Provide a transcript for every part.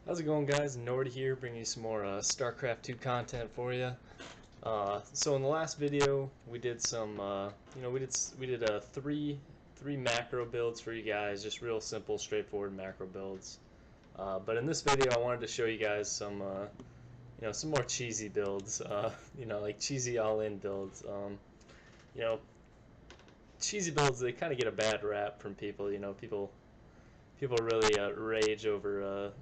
How's it going, guys? Nord here, bringing you some more StarCraft 2 content for you. So in the last video, we did some, we did three macro builds for you guys, just real simple, straightforward macro builds. But in this video, I wanted to show you guys some, some more cheesy builds. Like cheesy all-in builds. You know, cheesy builds, they kind of get a bad rap from people. People really rage over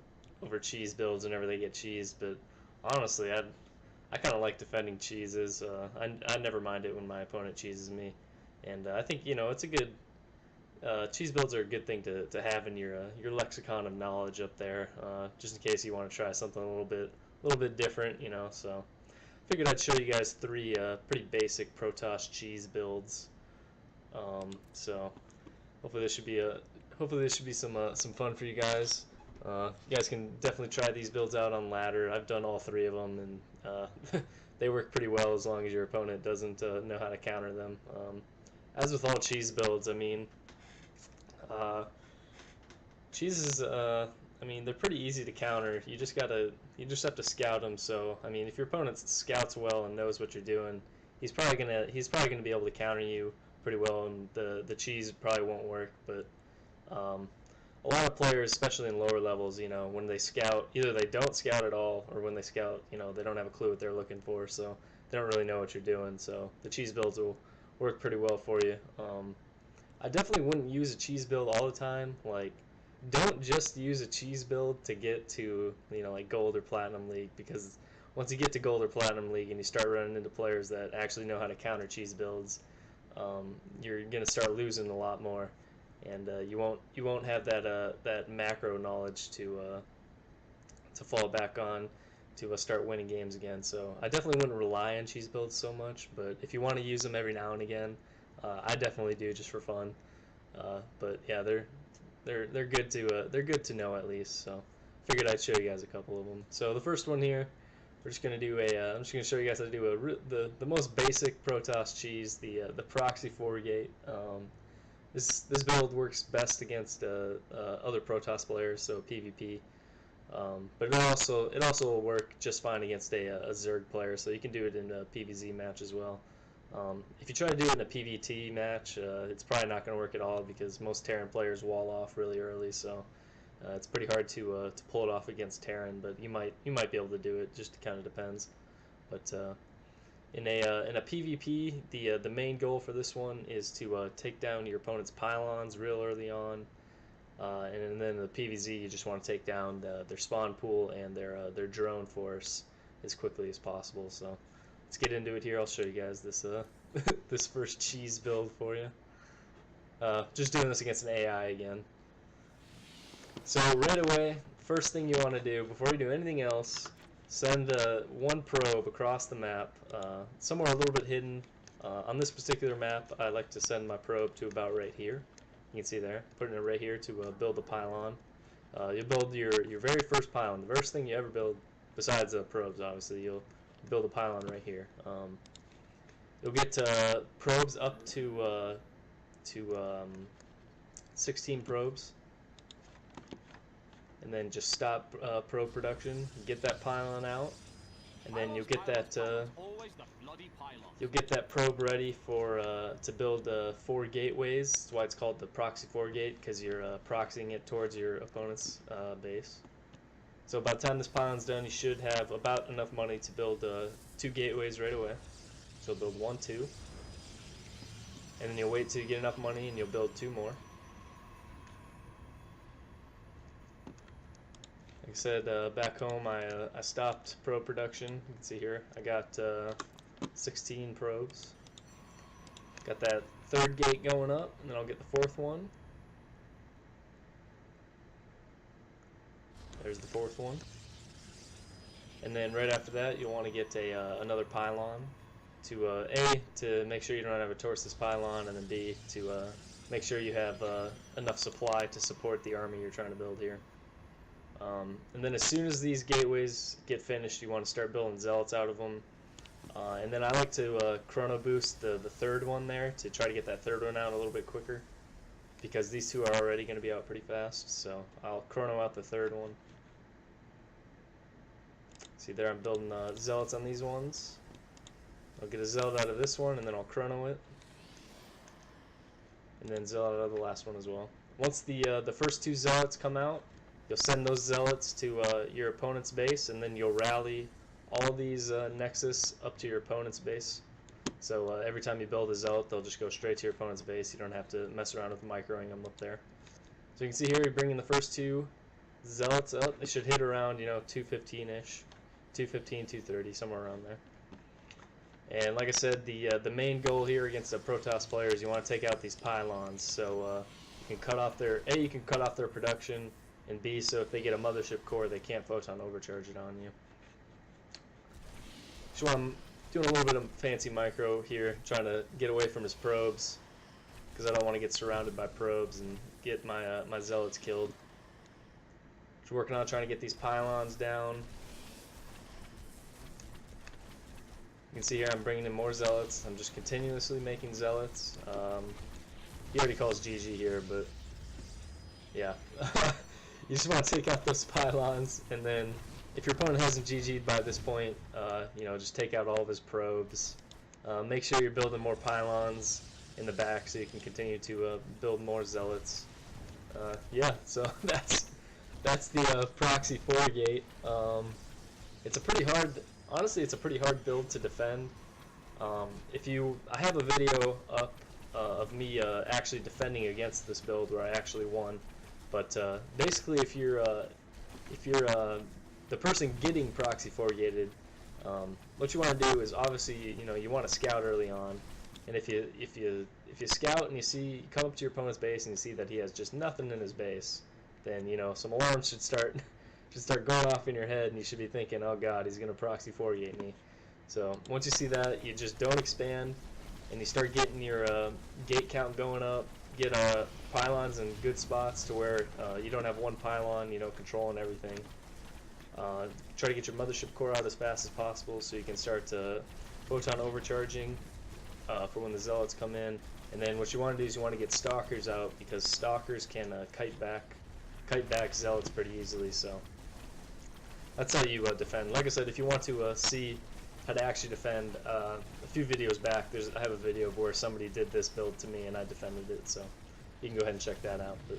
cheese builds whenever they get cheese, but honestly, I kind of like defending cheeses. I never mind it when my opponent cheeses me, and I think it's a good cheese builds are a good thing to have in your lexicon of knowledge up there, just in case you want to try something a little bit different. So figured I'd show you guys three pretty basic Protoss cheese builds. So hopefully this should be some fun for you guys. You guys can definitely try these builds out on ladder. I've done all three of them, and they work pretty well as long as your opponent doesn't know how to counter them. As with all cheese builds, I mean, cheeses. I mean, they're pretty easy to counter. You just have to scout them. So, I mean, if your opponent scouts well and knows what you're doing, he's probably gonna be able to counter you pretty well, and the cheese probably won't work. But a lot of players, especially in lower levels, when they scout, either they don't scout at all, or when they scout, they don't have a clue what they're looking for, so they don't really know what you're doing. So the cheese builds will work pretty well for you. I definitely wouldn't use a cheese build all the time. Like, don't just use a cheese build to get to, like gold or platinum league, because once you get to gold or platinum league and you start running into players that actually know how to counter cheese builds, you're gonna start losing a lot more, and you won't have that macro knowledge to fall back on to start winning games again. So I definitely wouldn't rely on cheese builds so much, but if you want to use them every now and again, I definitely do, just for fun. But yeah, they're good to know at least. So figured I'd show you guys a couple of them. So the first one here, we're just gonna do I'm just gonna show you guys how to do the most basic Protoss cheese, the proxy forgate. This build works best against other Protoss players, so PvP. But it also will work just fine against a Zerg player, so you can do it in a PvZ match as well. If you try to do it in a PvT match, it's probably not going to work at all, because most Terran players wall off really early, so it's pretty hard to pull it off against Terran. But you might be able to do it. Just kind of depends. But in a PvP, the main goal for this one is to take down your opponent's pylons real early on, and then in the PvZ, you just want to take down their spawn pool and their drone force as quickly as possible. So let's get into it here. I'll show you guys this this first cheese build for you. Just doing this against an AI again. So right away, first thing you want to do before you do anything else, send one probe across the map, somewhere a little bit hidden. On this particular map, I like to send my probe to about right here. You can see there, putting it right here to build the pylon. You build your very first pylon, the first thing you ever build, besides probes, obviously. You'll build a pylon right here. You'll get probes up to 16 probes, and then just stop probe production. Get that pylon out, and then you'll get that probe ready for to build 4 gateways. That's why it's called the proxy 4 gate, because you're proxying it towards your opponent's base. So by the time this pylon's done, you should have about enough money to build 2 gateways right away. So build 1, 2, and then you'll wait till you get enough money, and you'll build 2 more. Like I said, back home, I stopped probe production. You can see here, I got 16 probes. Got that 3rd gate going up, and then I'll get the 4th one. There's the 4th one. And then right after that, you'll want to get another pylon to A, to make sure you don't have a torsus pylon, and then B, to make sure you have enough supply to support the army you're trying to build here. And then as soon as these gateways get finished, you want to start building zealots out of them. And then I like to chrono boost the 3rd one there to try to get that 3rd one out a little bit quicker, because these 2 are already going to be out pretty fast. So I'll chrono out the 3rd one. See there, I'm building zealots on these ones. I'll get a zealot out of this one, and then I'll chrono it. And then zealot out of the last one as well. Once the first 2 zealots come out, you'll send those zealots to your opponent's base, and then you'll rally all these nexus up to your opponent's base. So every time you build a zealot, they'll just go straight to your opponent's base. You don't have to mess around with microing them up there. So you can see here, you're bringing the first 2 zealots up. They should hit around, 215-ish, 215, 230, somewhere around there. And like I said, the main goal here against the Protoss players, you want to take out these pylons. So you can cut off their production, and B, so if they get a mothership core, they can't photon overcharge it on you. So I'm doing a little bit of fancy micro here, trying to get away from his probes, because I don't want to get surrounded by probes and get my my zealots killed. Just working on trying to get these pylons down. You can see here I'm bringing in more zealots. I'm just continuously making zealots. He already calls GG here, but yeah. You just want to take out those pylons, and then if your opponent hasn't GG'd by this point, just take out all of his probes. Make sure you're building more pylons in the back so you can continue to build more zealots. Yeah, so that's the proxy 4 gate. It's a pretty hard. Honestly, it's a pretty hard build to defend. I have a video up of me actually defending against this build where I actually won. But basically, if you're the person getting proxy 4 gated, what you want to do is obviously you want to scout early on, and if you scout and you come up to your opponent's base and you see that he has just nothing in his base, then some alarms should start going off in your head, and you should be thinking, oh god, he's gonna proxy 4 gate me. So once you see that, you just don't expand, and you start getting your gate count going up. Get pylons in good spots to where you don't have one pylon controlling everything. Try to get your mothership core out as fast as possible so you can start photon overcharging for when the zealots come in. And then what you want to do is you want to get stalkers out, because stalkers can kite back zealots pretty easily. So that's how you defend. Like I said, if you want to see how to actually defend, a few videos back, I have a video of where somebody did this build to me and I defended it, so you can go ahead and check that out. But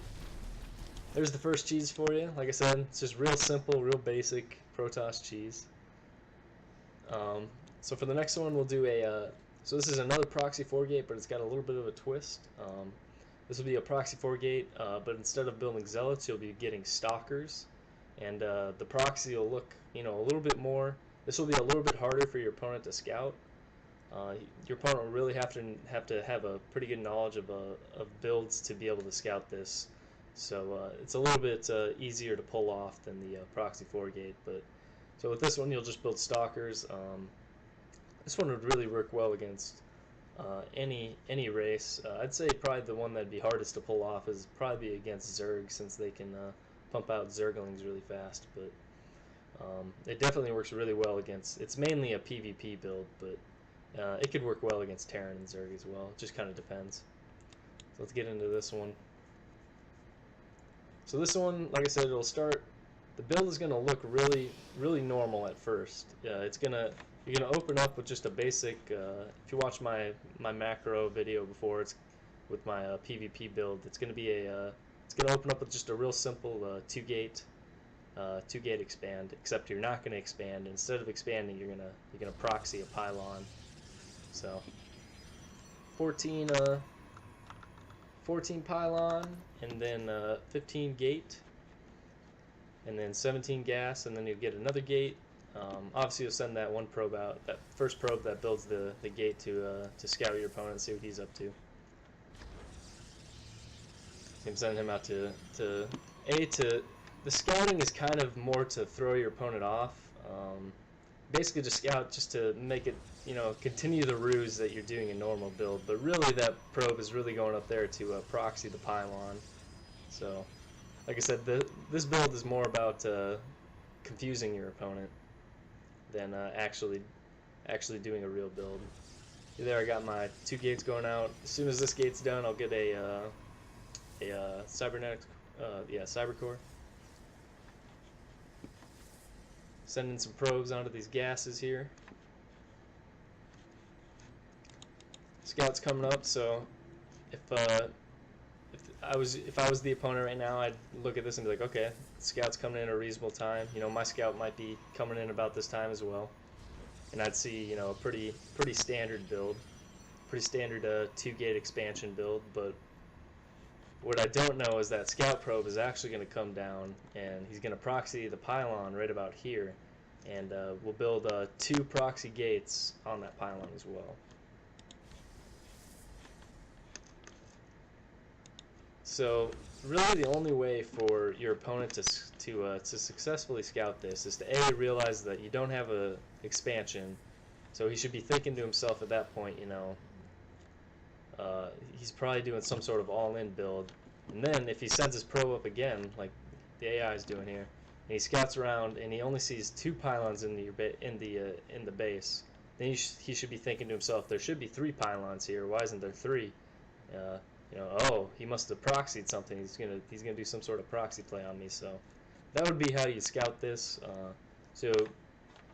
there's the first cheese for you. Like I said, it's just real simple, real basic Protoss cheese. So for the next one, we'll do so this is another proxy 4 gate, but it's got a little bit of a twist. This will be a proxy 4 gate, but instead of building zealots, you'll be getting stalkers, and the proxy will look a little bit more. This will be a little bit harder for your opponent to scout. Your opponent will really have to have a pretty good knowledge of builds to be able to scout this. So it's a little bit easier to pull off than the proxy 4 gate. But so with this one, you'll just build stalkers. This one would really work well against any race. I'd say probably the one that'd be hardest to pull off is probably against Zerg, since they can pump out Zerglings really fast. But it definitely works really well against. It's mainly a PvP build, but it could work well against Terran and Zerg as well. It just kind of depends. So let's get into this one. So this one, like I said, it'll start. The build is going to look really, really normal at first. You're gonna open up with just a basic. If you watch my macro video before, it's with my PvP build. It's gonna be it's gonna open up with just a real simple 2 gate expand. Except you're not gonna expand. Instead of expanding, you're gonna proxy a pylon. So 14 pylon, and then 15 gate, and then 17 gas, and then you get another gate. Obviously, you'll send that one probe out, that first probe that builds the gate to scout your opponent and see what he's up to. I'm sending him out to the scouting is kind of more to throw your opponent off. Basically, just scout just to make it, continue the ruse that you're doing a normal build. But really, that probe is really going up there to proxy the pylon. So, like I said, this build is more about confusing your opponent than actually doing a real build. There, I got my 2 gates going out. As soon as this gate's done, I'll get a cybernetic, cyber core. Sending some probes onto these gases here. Scouts coming up, so if I was the opponent right now, I'd look at this and be like, okay, scout's coming in at a reasonable time. You know, my scout might be coming in about this time as well, and I'd see, you know, a pretty standard build, pretty standard 2-gate expansion build. But what I don't know is that scout probe is actually going to come down, and he's going to proxy the pylon right about here, and we'll build 2 proxy gates on that pylon as well. So really the only way for your opponent to successfully scout this is to A, realize that you don't have a expansion, so he should be thinking to himself at that point, you know, he's probably doing some sort of all-in build. And then if he sends his probe up again, like the AI is doing here, and he scouts around and he only sees 2 pylons in the base, then he should be thinking to himself, there should be 3 pylons here. Why isn't there 3? You know, oh, he must have proxied something. He's gonna do some sort of proxy play on me. So that would be how you scout this. So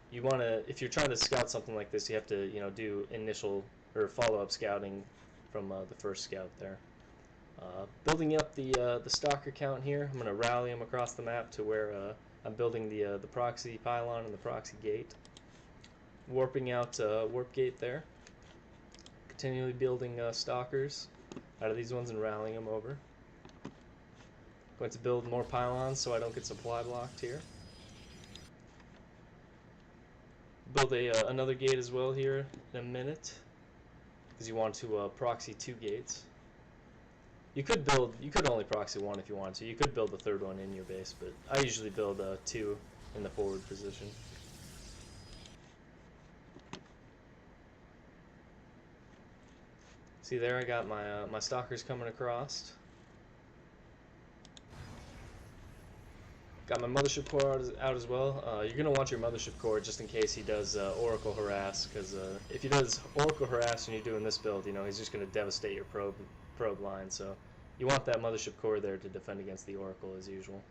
you want to, if you're trying to scout something like this, you have to, you know, do initial or follow-up scouting from the first scout there. Building up the stalker count here. I'm gonna rally them across the map to where I'm building the proxy pylon and the proxy gate. Warping out warp gate there. Continually building stalkers out of these ones and rallying them over. Going to build more pylons so I don't get supply blocked here. Build another gate as well here in a minute, because you want to proxy 2 gates. You could only proxy 1 if you want to. You could build the 3rd one in your base, but I usually build 2 in the forward position. See there, I got my stalkers coming across. Got my mothership core out as well. You're going to want your mothership core just in case he does Oracle Harass, because if he does Oracle Harass and you're doing this build, you know, he's just going to devastate your probe line. So you want that mothership core there to defend against the Oracle as usual.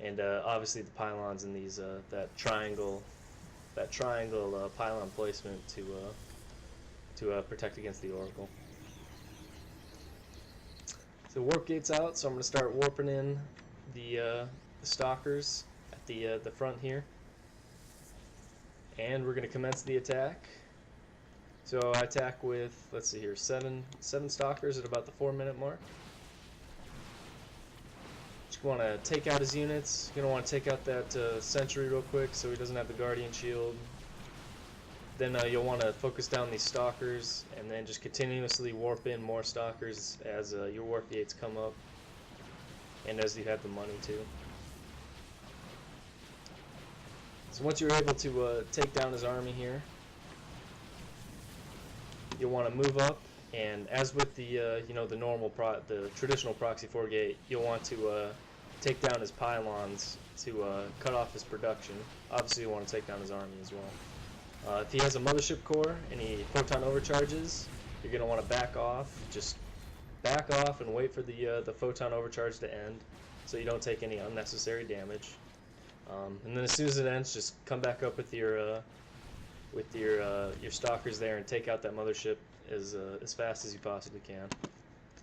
And obviously the pylons in these that triangle pylon placement to protect against the Oracle. So warp gate's out, so I'm going to start warping in the stalkers at the front here, and we're going to commence the attack. So I attack with, let's see here, seven stalkers at about the 4-minute mark. Just want to take out his units. You're going to want to take out that sentry real quick so he doesn't have the guardian shield. Then you'll want to focus down these stalkers, and then just continuously warp in more stalkers as your warp gates come up, and as you have the money too. So once you're able to take down his army here, you'll want to move up, and as with the you know, the traditional proxy 4 gate, you'll want to take down his pylons to cut off his production. Obviously, you want to take down his army as well. If he has a mothership core and he photon overcharges, you're going to want to back off. Just back off and wait for the photon overcharge to end, so you don't take any unnecessary damage. And then as soon as it ends, just come back up with your stalkers there and take out that mothership as fast as you possibly can,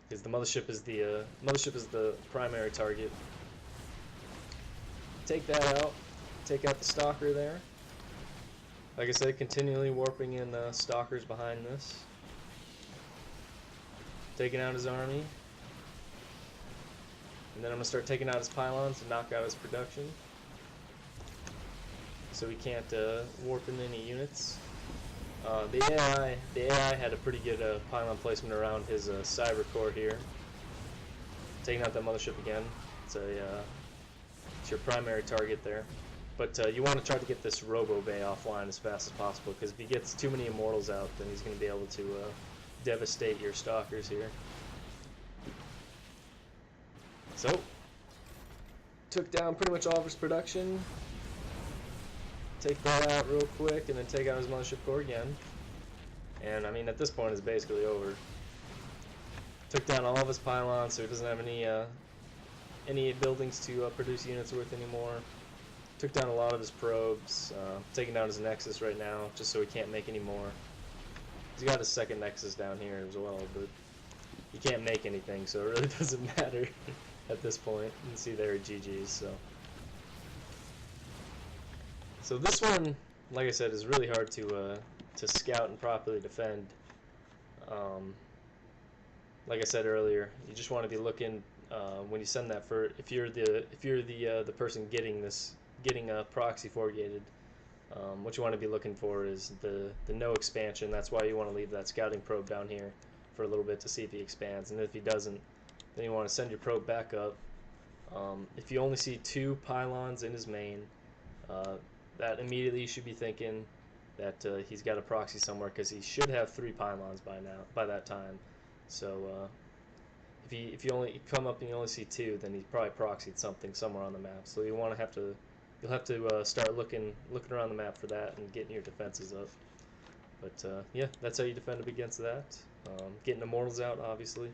because the mothership is the primary target. Take that out. Take out the stalker there. Like I said, continually warping in stalkers behind this. Taking out his army. And then I'm going to start taking out his pylons to knock out his production, so we can't warp in any units. The AI had a pretty good pylon placement around his cyber core here. Taking out that mothership again. It's your primary target there. But you want to try to get this Robo Bay offline as fast as possible, because if he gets too many Immortals out, then he's going to be able to devastate your stalkers here. So, took down pretty much all of his production. Take that out real quick, and then take out his mothership core again. And I mean, at this point, it's basically over. Took down all of his pylons, so he doesn't have any buildings to produce units with anymore. Took down a lot of his probes, taking down his Nexus right now, just so he can't make any more. He's got his second Nexus down here as well, but he can't make anything, so it really doesn't matter at this point. You can see there are GG's, so this one, like I said, is really hard to scout and properly defend. Like I said earlier, you just want to be looking when you send that for if you're the person getting a proxy forgated. What you want to be looking for is the no expansion. That's why you want to leave that scouting probe down here for a little bit to see if he expands, and if he doesn't, then you want to send your probe back up. If you only see 2 pylons in his main, that immediately you should be thinking that he's got a proxy somewhere, because he should have 3 pylons by that time. So if you only come up and you only see 2, then he's probably proxied something somewhere on the map. So you'll have to start looking around the map for that and getting your defenses up. But yeah, that's how you defend up against that. Getting Immortals out, obviously,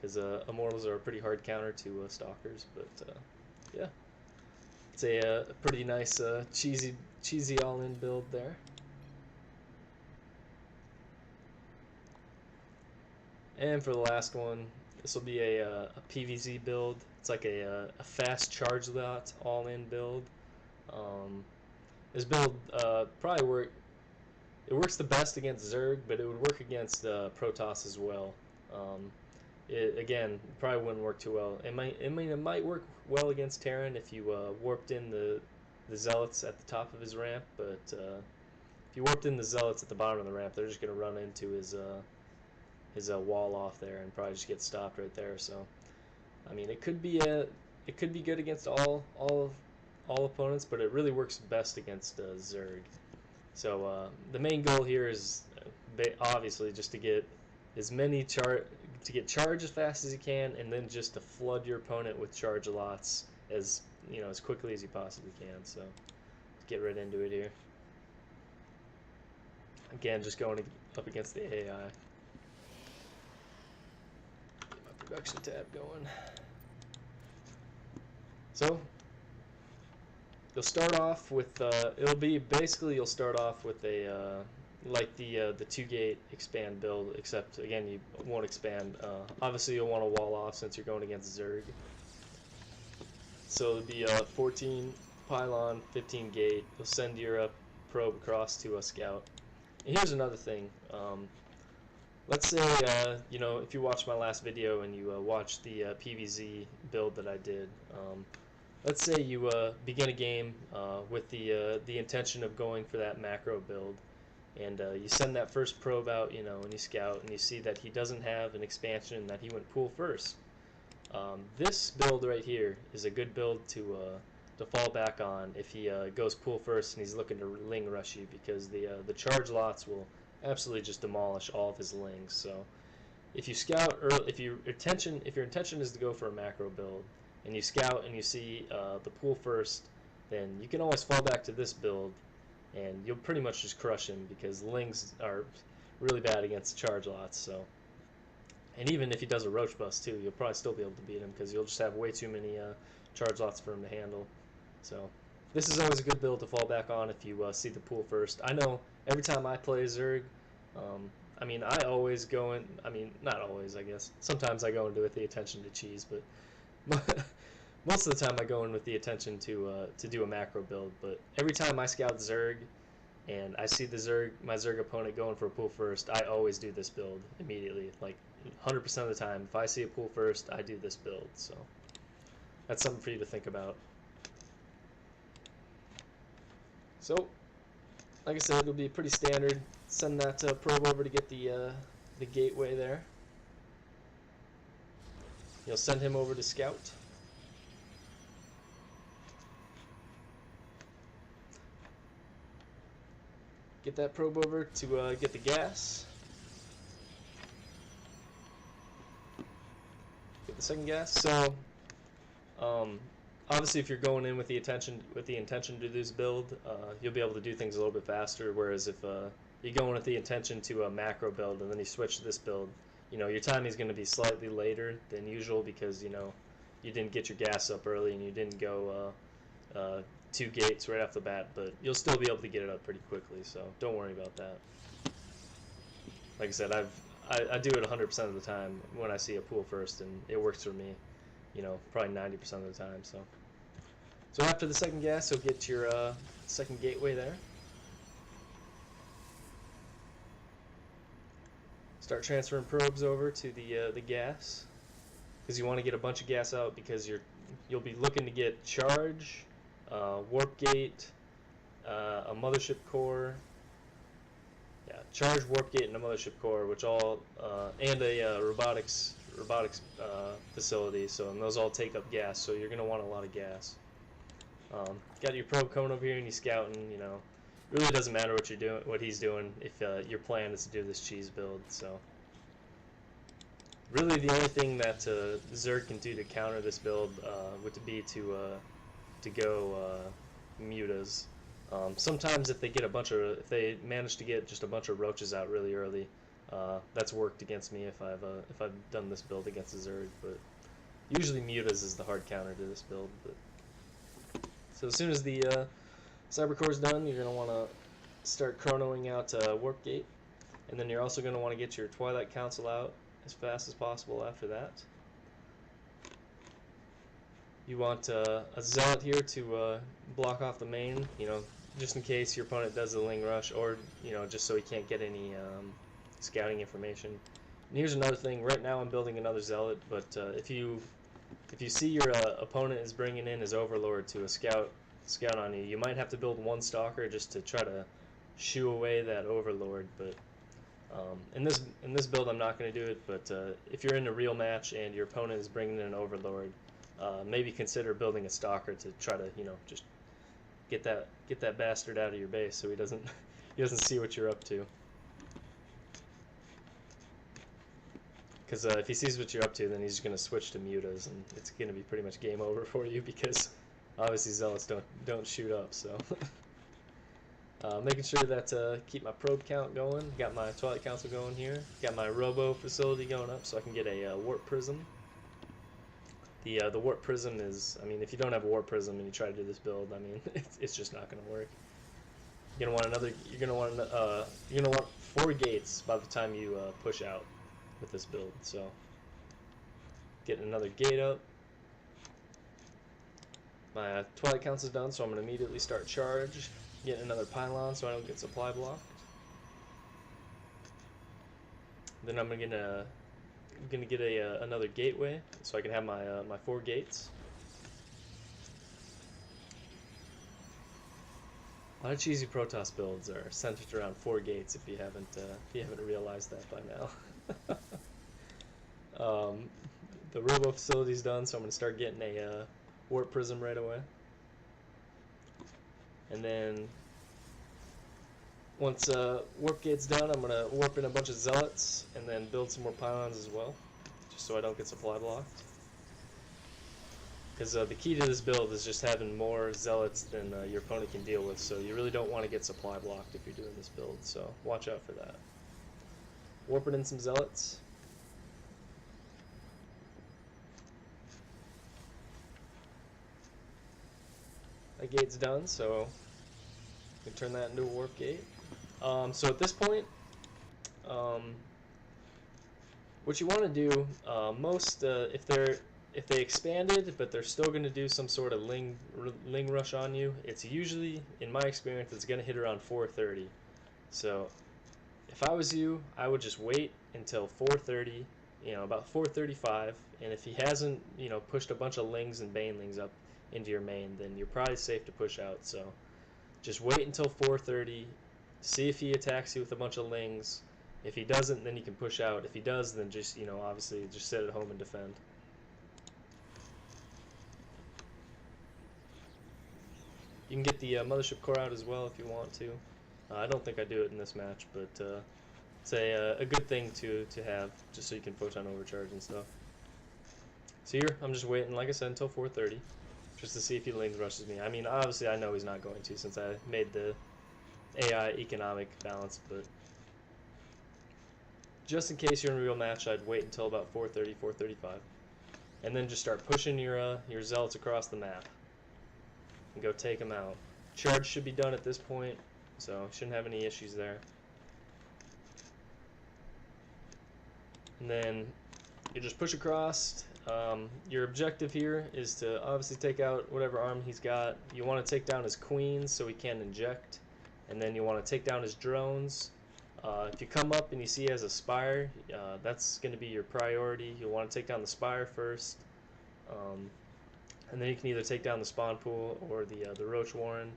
because Immortals are a pretty hard counter to Stalkers. But yeah, it's a pretty nice cheesy all-in build there. And for the last one, this will be a PVZ build. It's like a fast charge lot all-in build. This build probably works the best against Zerg, but it would work against Protoss as well. Again, probably wouldn't work too well. It might work well against Terran if you warped in the Zealots at the top of his ramp, but if you warped in the Zealots at the bottom of the ramp, they're just going to run into his wall off there and probably just get stopped right there. So, I mean, it could be good against all opponents, but it really works best against Zerg. So the main goal here is obviously just to get as many charge as fast as you can, and then just to flood your opponent with charge lots as quickly as you possibly can. So let's get right into it here. Again, just going up against the AI. Get my production tab going. So you'll start off with you'll start off with a like the 2-gate expand build, except again you won't expand. Obviously you'll want to wall off since you're going against Zerg. So it'll be 14 pylon, 15 gate. You'll send your probe across to a scout. And here's another thing. Let's say if you watched my last video and you watched the PVZ build that I did. Let's say you begin a game with the intention of going for that macro build, and you send that first probe out, and you scout, and you see that he doesn't have an expansion, that he went pool first. This build right here is a good build to fall back on if he goes pool first and he's looking to ling rush you, because the charge lots will absolutely just demolish all of his lings. So if you scout early, if your intention is to go for a macro build, and you scout and you see the pool first, then you can always fall back to this build, and you'll pretty much just crush him, because lings are really bad against charge lots. So, and even if he does a roach bust too, you'll probably still be able to beat him, because you'll just have way too many charge lots for him to handle. So this is always a good build to fall back on if you see the pool first. I know every time I play Zerg, I mean, I always go in, I mean, not always, I guess. Sometimes I go into it with the intention to cheese, but most of the time I go in with the intention to do a macro build. But every time I scout Zerg and I see my Zerg opponent going for a pool first, I always do this build immediately. Like 100% of the time, if I see a pool first, I do this build. So that's something for you to think about. So, like I said, it'll be pretty standard. Send that probe over to get the gateway there. You'll send him over to scout. Get that probe over to get the gas. Get the second gas. So, obviously, if you're going in with the intention to do this build, you'll be able to do things a little bit faster. Whereas if you go in with the intention to a macro build and then you switch to this build, your timing is going to be slightly later than usual, because you didn't get your gas up early and you didn't go 2 gates right off the bat, but you'll still be able to get it up pretty quickly, so don't worry about that. Like I said, I do it 100% of the time when I see a pool first, and it works for me, you know, probably 90% of the time. So after the second gas, you'll get your second gateway there. Start transferring probes over to the gas, because you want to get a bunch of gas out, because you'll be looking to get charge, warp gate, a mothership core. Yeah, charge, warp gate, and a mothership core, which all and a robotics facility. So and those all take up gas. So you're gonna want a lot of gas. Got your probe coming over here, and you scouting. You know, it really doesn't matter what you're doing, what he's doing, if your plan is to do this cheese build. So really, the only thing that Zerg can do to counter this build would be to go mutas. Sometimes if they manage to get just a bunch of roaches out really early, that's worked against me if I've done this build against a Zerg. But usually mutas is the hard counter to this build. But so as soon as the cyber core is done, you're gonna want to start chronoing out warp gate, and then you're also gonna want to get your Twilight Council out as fast as possible after that. You want a zealot here to block off the main, you know, just in case your opponent does a Ling Rush, or, you know, just so he can't get any scouting information. And here's another thing. Right now I'm building another zealot, but if you see your opponent is bringing in his overlord to scout on you, you might have to build one stalker just to try to shoo away that overlord. But in this build I'm not going to do it. But if you're in a real match and your opponent is bringing in an overlord, maybe consider building a stalker to try to, you know, just get that bastard out of your base so he doesn't see what you're up to. Because if he sees what you're up to, then he's going to switch to mutas, and it's going to be pretty much game over for you, because obviously zealots don't shoot up. So making sure that keep my probe count going. Got my Twilight Council going here. Got my robo facility going up so I can get a warp prism. The warp prism is, I mean, if you don't have a warp prism and you try to do this build, I mean, it's just not going to work. You're gonna want 4 gates by the time you push out with this build. So getting another gate up. My Twilight Council's done, so I'm gonna immediately start charge. Getting another pylon so I don't get supply blocked. Then I'm gonna get another gateway so I can have my 4 gates. A lot of cheesy Protoss builds are centered around 4 gates. If you haven't realized that by now. The robo facility's done, so I'm gonna start getting a warp prism right away. And then once warp gate's done, I'm gonna warp in a bunch of zealots and then build some more pylons as well, just so I don't get supply blocked. Because the key to this build is just having more zealots than your opponent can deal with, so you really don't want to get supply blocked if you're doing this build, so watch out for that. Warping in some zealots. That gate's done, so we can turn that into a warp gate. So at this point, what you want to do, if they expanded, but they're still going to do some sort of Ling Rush on you, it's usually, in my experience, it's going to hit around 4:30. So if I was you, I would just wait until 4:30, about 4:35, and if he hasn't, pushed a bunch of Lings and Banelings up into your main, then you're probably safe to push out. So just wait until 4:30, see if he attacks you with a bunch of Lings. If he doesn't, then you can push out. If he does, then just, obviously just sit at home and defend. You can get the mothership core out as well if you want to. I don't think I do it in this match, but it's a good thing to have, just so you can photon overcharge and stuff. So here, I'm just waiting, like I said, until 4:30, just to see if he Ling rushes me. I mean, obviously I know he's not going to, since I made the AI economic balance, but just in case you're in a real match, I'd wait until about 4:30, 4:35, and then just start pushing your zealots across the map. and go take him out. Charge should be done at this point, so shouldn't have any issues there. And then you just push across. Your objective here is to obviously take out whatever arm he's got. You want to take down his queens so he can't inject, and then you want to take down his drones. If you come up and you see he has a spire, that's going to be your priority. You'll want to take down the spire first, and then you can either take down the spawn pool or the roach warren,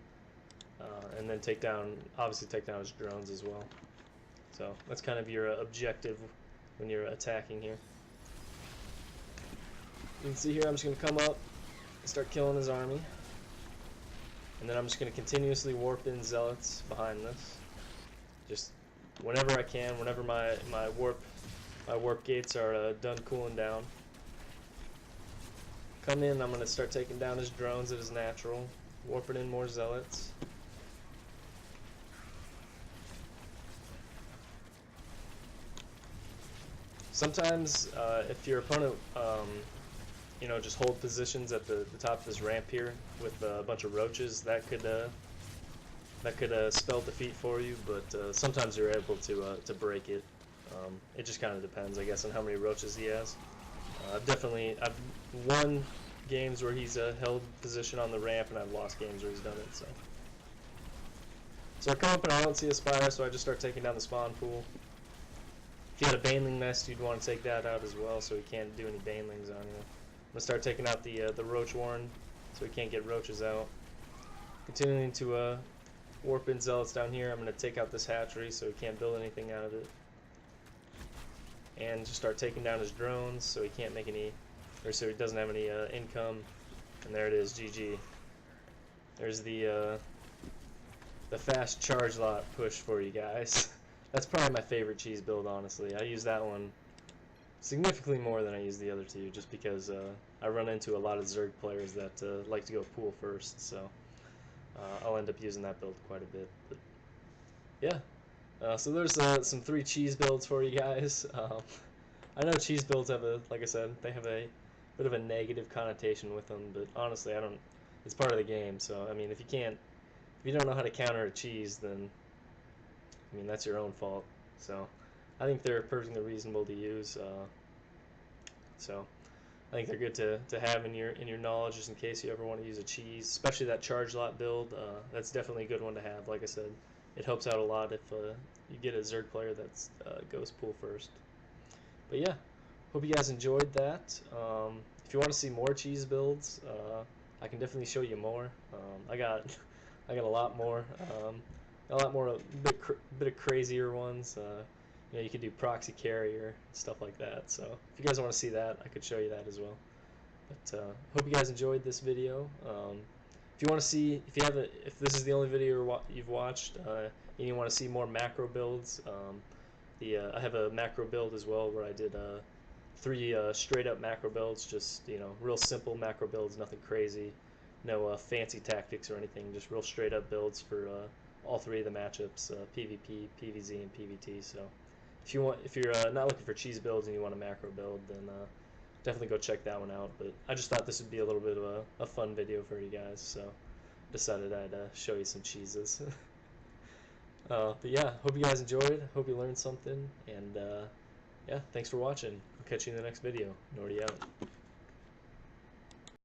and then obviously take down his drones as well. So that's kind of your objective when you're attacking here. You can see here I'm just going to come up and start killing his army, and then I'm just going to continuously warp in zealots behind this. Just whenever I can, whenever my warp gates are done cooling down. Come in, I'm going to start taking down his drones at his natural, warping in more zealots. Sometimes if your opponent just hold positions at the top of this ramp here with a bunch of roaches, that could spell defeat for you, but sometimes you're able to break it. It just kind of depends, I guess, on how many roaches he has. I've won games where he's held position on the ramp, and I've lost games where he's done it. So I come up and I don't see a spire, so I just start taking down the spawn pool. If you had a baneling nest, you'd want to take that out as well, so he can't do any banelings on you. I'm gonna start taking out the roach warren, so he can't get roaches out. Continuing to warp in zealots down here. I'm gonna take out this hatchery, so he can't build anything out of it. And just start taking down his drones, so he can't make any, or so he doesn't have any income. And there it is, GG. There's the fast charge lot push for you guys. That's probably my favorite cheese build, honestly. I use that one significantly more than I use the other two, just because I run into a lot of Zerg players that like to go pool first, so I'll end up using that build quite a bit. But yeah. So there's some 3 cheese builds for you guys. I know cheese builds have like I said, they have a bit of a negative connotation with them, but honestly, it's part of the game. So I mean, if you don't know how to counter a cheese, then I mean that's your own fault. So I think they're perfectly reasonable to use. So I think they're good to have in your knowledge, just in case you ever want to use a cheese, especially that charge lot build. That's definitely a good one to have. Like I said, it helps out a lot if you get a Zerg player that goes pool first. But yeah, hope you guys enjoyed that. If you want to see more cheese builds, I can definitely show you more. I got a lot more, a bit of crazier ones. You could do proxy carrier, stuff like that. So if you guys want to see that, I could show you that as well. But hope you guys enjoyed this video. If you want to see, if this is the only video you've watched, and you want to see more macro builds, I have a macro build as well where I did 3 straight up macro builds, just real simple macro builds, nothing crazy, no fancy tactics or anything, just real straight up builds for all 3 of the matchups, PvP, PvZ, and PvT. So if you're not looking for cheese builds and you want a macro build, then definitely go check that one out. But I just thought this would be a little bit of a fun video for you guys, so decided I'd show you some cheeses. But yeah, hope you guys enjoyed. Hope you learned something, and yeah, thanks for watching. I'll catch you in the next video. Nordy out.